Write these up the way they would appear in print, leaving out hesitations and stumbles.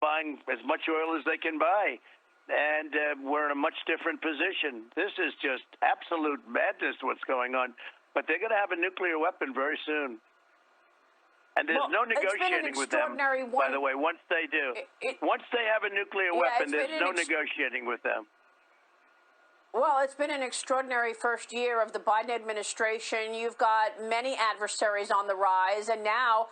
Buying as much oil as they can buy. And we're in a much different position. This is just absolute madness what's going on. But they're going to have a nuclear weapon very soon. And there's no negotiating with them, by the way, once they do. Once they have a nuclear weapon, there's no negotiating with them. Well, it's been an extraordinary first year of the Biden administration. You've got many adversaries on the rise, and now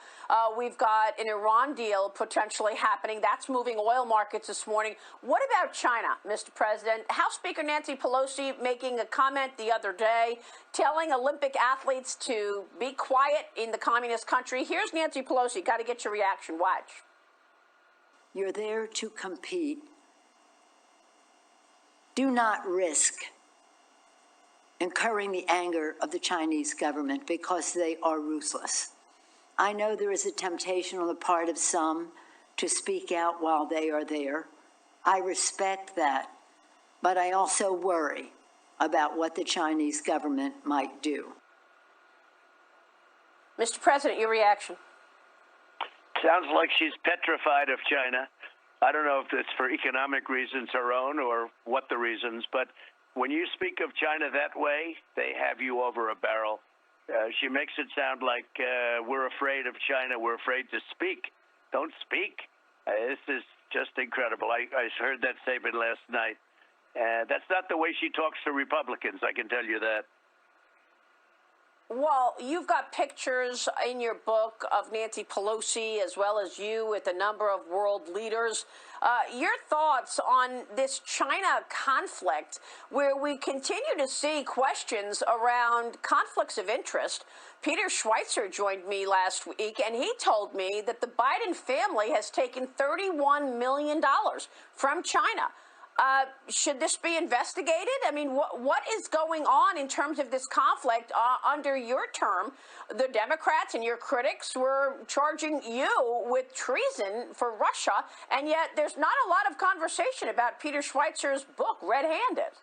we've got an Iran deal potentially happening. That's moving oil markets this morning. What about China, Mr. President? House Speaker Nancy Pelosi making a comment the other day, telling Olympic athletes to be quiet in the communist country. Here's Nancy Pelosi. Got to get your reaction. Watch. You're there to compete. Do not risk incurring the anger of the Chinese government because they are ruthless. I know there is a temptation on the part of some to speak out while they are there. I respect that, but I also worry about what the Chinese government might do. Mr. President, your reaction. Sounds like she's petrified of China. I don't know if it's for economic reasons her own or what the reasons, but when you speak of China that way, they have you over a barrel. She makes it sound like we're afraid of China. We're afraid to speak. Don't speak. This is just incredible. I heard that statement last night. That's not the way she talks to Republicans, I can tell you that. Well, you've got pictures in your book of Nancy Pelosi as well as you with a number of world leaders. Your thoughts on this China conflict where we continue to see questions around conflicts of interest. Peter Schweitzer joined me last week, and he told me that the Biden family has taken $31 million from China. Should this be investigated? I mean, what is going on in terms of this conflict under your term? The Democrats and your critics were charging you with treason for Russia, and yet there's not a lot of conversation about Peter Schweitzer's book, Red-Handed.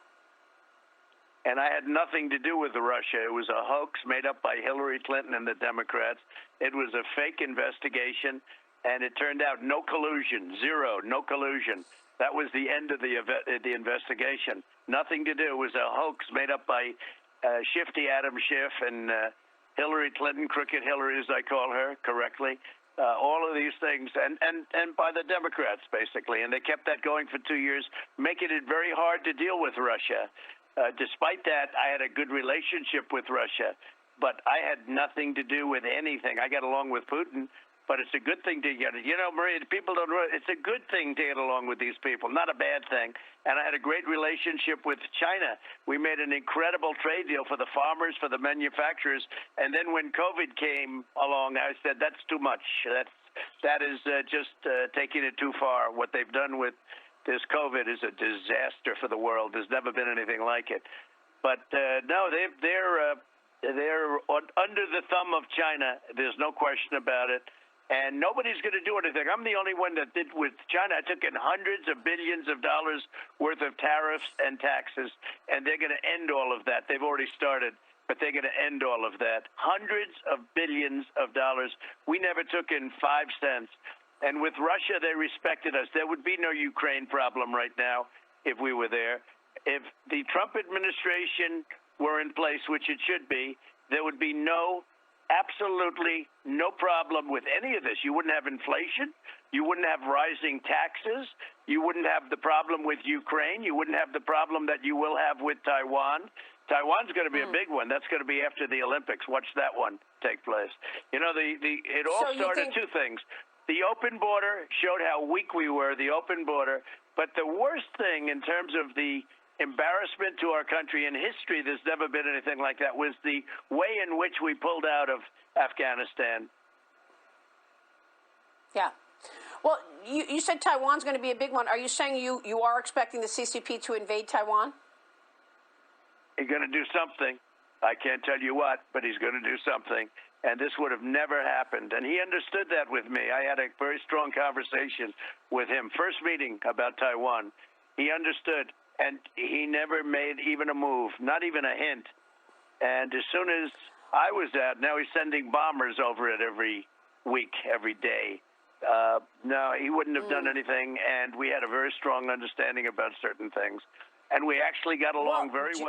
And I had nothing to do with Russia. It was a hoax made up by Hillary Clinton and the Democrats. It was a fake investigation, and it turned out no collusion, zero, no collusion. That was the end of the investigation. Nothing to do. It was a hoax made up by shifty Adam Schiff and Hillary Clinton, crooked Hillary, as I call her correctly. All of these things, and by the Democrats, basically. And they kept that going for 2 years, making it very hard to deal with Russia. Despite that, I had a good relationship with Russia, but I had nothing to do with anything. I got along with Putin. But it's a good thing to get it. You know, Maria, people don't know. It's a good thing to get along with these people, not a bad thing. And I had a great relationship with China. We made an incredible trade deal for the farmers, for the manufacturers. And then when COVID came along, I said, that's too much. That is just taking it too far. What they've done with this COVID is a disaster for the world. There's never been anything like it. But no, they're under the thumb of China. There's no question about it. And nobody's going to do anything. I'm the only one that did with China. I took in hundreds of billions of dollars worth of tariffs and taxes, and they're going to end all of that. They've already started, but they're going to end all of that. Hundreds of billions of dollars. We never took in 5 cents. And with Russia, they respected us. There would be no Ukraine problem right now if we were there. If the Trump administration were in place, which it should be, there would be absolutely no problem with any of this. You wouldn't have inflation. You wouldn't have rising taxes. You wouldn't have the problem with Ukraine. You wouldn't have the problem that you will have with Taiwan. Taiwan's going to be a big one. That's going to be after the Olympics. Watch that one take place. You know, it all started two things. The open border showed how weak we were, the open border. But the worst thing in terms of the embarrassment to our country in history, there's never been anything like that, was the way in which we pulled out of Afghanistan. Yeah. Well, you said Taiwan's going to be a big one. Are you saying you are expecting the CCP to invade Taiwan? He's going to do something. I can't tell you what, but he's going to do something. And this would have never happened. And he understood that with me. I had a very strong conversation with him. First meeting about Taiwan. He understood. And he never made even a move, not even a hint. And as soon as I was at. Now he's sending bombers over it every week, every day. No, he wouldn't have done anything, and we had a very strong understanding about certain things. And we actually got along very well.